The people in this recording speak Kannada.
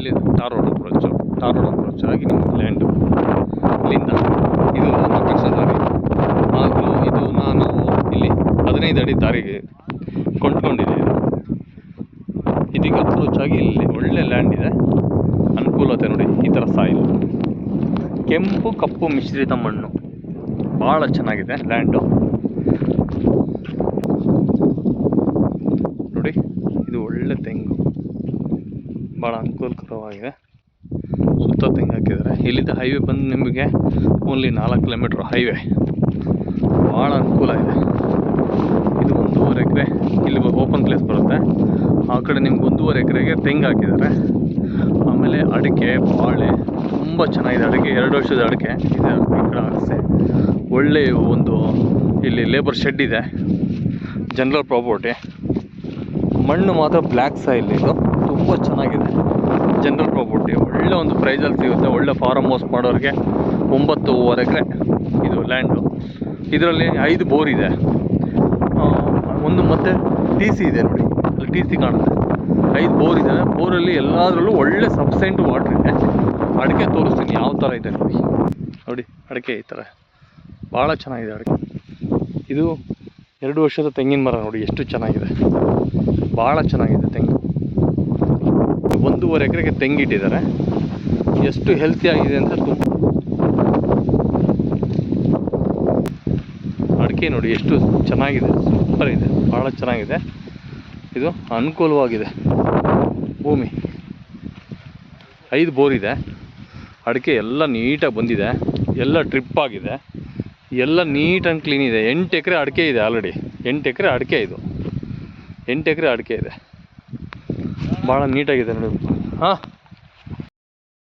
ಅಲ್ಲಿ ಟಾರ್ ರೋಡ್ ಅಪ್ರೋಚ್ ಆಗಿ ನಿಮ್ಮ ಲ್ಯಾಂಡು ಇಲ್ಲಿಂದ ಇದು ಲೊಕೇಶನ್ ದಾರಿ. ಹಾಗೂ ಇದು ನಾನು ಇಲ್ಲಿ 15 ಅಡಿ ದಾರಿಗೆ ಕೊಂಡ್ಕೊಂಡಿದ್ದೆ. ಇದಕ್ಕೆ ಅಪ್ರೋಚ್ ಆಗಿ ಇಲ್ಲಿ ಒಳ್ಳೆ ಲ್ಯಾಂಡ್ ಇದೆ, ಅನುಕೂಲತೆ ನೋಡಿ. ಈ ಥರ ಸಾಯಿಲ್, ಕೆಂಪು ಕಪ್ಪು ಮಿಶ್ರಿತ ಮಣ್ಣು, ಭಾಳ ಚೆನ್ನಾಗಿದೆ ಲ್ಯಾಂಡು ನೋಡಿ. ಇದು ಒಳ್ಳೆ ತೆಂಗು, ಭಾಳ ಅನುಕೂಲಕರವಾಗಿದೆ. ಸುತ್ತ ತೆಂಗು ಹಾಕಿದ್ದಾರೆ. ಇಲ್ಲಿಂದ ಹೈವೇ ಬಂದು ನಿಮಗೆ ಓನ್ಲಿ 4 ಕಿಲೋಮೀಟ್ರ್ ಹೈವೇ, ಭಾಳ ಅನುಕೂಲ ಇದೆ. ಇದು 1.5 ಎಕರೆ ಇಲ್ಲಿ ಓಪನ್ ಪ್ಲೇಸ್ ಬರುತ್ತೆ. ಆ ಕಡೆ ನಿಮ್ಗೆ 1.5 ಎಕರೆಗೆ ತೆಂಗು ಹಾಕಿದ್ದಾರೆ. ಆಮೇಲೆ ಅಡಿಕೆ, ಬಾಳೆ ತುಂಬ ಚೆನ್ನಾಗಿದೆ. ಅಡಿಕೆ 2 ವರ್ಷದ ಅಡಿಕೆ ಇದೆ ಈ ಕಡೆ ಅನಿಸೆ. ಒಳ್ಳೆಯ ಒಂದು ಇಲ್ಲಿ ಲೇಬರ್ ಶೆಡ್ ಇದೆ, ಜನರಲ್ ಪ್ರಾಪರ್ಟಿ. ಮಣ್ಣು ಮಾತ್ರ ಬ್ಲ್ಯಾಕ್ ಸಾಯಿಲ್, ಇದು ತುಂಬ ಚೆನ್ನಾಗಿದೆ. ಜನರಲ್ ಪ್ರಾಪರ್ಟಿ ಒಳ್ಳೆ ಒಂದು ಪ್ರೈಸಲ್ಲಿ ಸಿಗುತ್ತೆ. ಒಳ್ಳೆ ಫಾರಮ್ ಹೌಸ್ ಮಾಡೋರಿಗೆ 9.5 ಎಕರೆ ಇದು ಲ್ಯಾಂಡು. ಇದರಲ್ಲಿ 5 ಬೋರ್ ಇದೆ, ಒಂದು ಮತ್ತೆ ಟಿ ಸಿ ಇದೆ ನೋಡಿ, ಅಲ್ಲಿ ಟಿ ಸಿ ಕಾಣುತ್ತೆ. 5 ಬೋರ್ ಇದೆ. ಬೋರಲ್ಲಿ ಎಲ್ಲದರಲ್ಲೂ ಒಳ್ಳೆ ಸಬ್ಸೆಂಟ್ ವಾಟ್ರ್ ಇದೆ. ಅಡಿಕೆ ತೋರಿಸ್ತೀನಿ ಯಾವ ಥರ ಇದೆ ನೋಡಿ. ನೋಡಿ ಅಡಿಕೆ ಈ ಥರ ಭಾಳ ಚೆನ್ನಾಗಿದೆ ಅಡಿಕೆ. ಇದು 2 ವರ್ಷದ ತೆಂಗಿನ ಮರ ನೋಡಿ, ಎಷ್ಟು ಚೆನ್ನಾಗಿದೆ, ಭಾಳ ಚೆನ್ನಾಗಿದೆ ತೆಂಗು. 1.5 ಎಕರೆಗೆ ತೆಂಗಿಟ್ಟಿದ್ದಾರೆ. ಎಷ್ಟು ಹೆಲ್ತಿ ಆಗಿದೆ ಅಂತ ತುಂಬ. ಅಡಿಕೆ ನೋಡಿ ಎಷ್ಟು ಚೆನ್ನಾಗಿದೆ, ಸೂಪರ್ ಇದೆ, ಭಾಳ ಚೆನ್ನಾಗಿದೆ. ಇದು ಅನುಕೂಲವಾಗಿದೆ ಭೂಮಿ. 5 ಬೋರ್ ಇದೆ. ಅಡಿಕೆ ಎಲ್ಲ ನೀಟಾಗಿ ಬಂದಿದೆ, ಎಲ್ಲ ಟ್ರಿಪ್ ಆಗಿದೆ, ಎಲ್ಲ ನೀಟ್ ಆ್ಯಂಡ್ ಕ್ಲೀನ್ ಇದೆ. 8 ಎಕರೆ ಅಡಿಕೆ ಇದೆ ಆಲ್ರೆಡಿ. 8 ಎಕರೆ ಅಡಿಕೆ ಇದು, 8 ಎಕರೆ ಅಡಿಕೆ ಇದೆ, ಭಾಳ ನೀಟಾಗಿದೆ ನೋಡಿ. ಹಾಂ.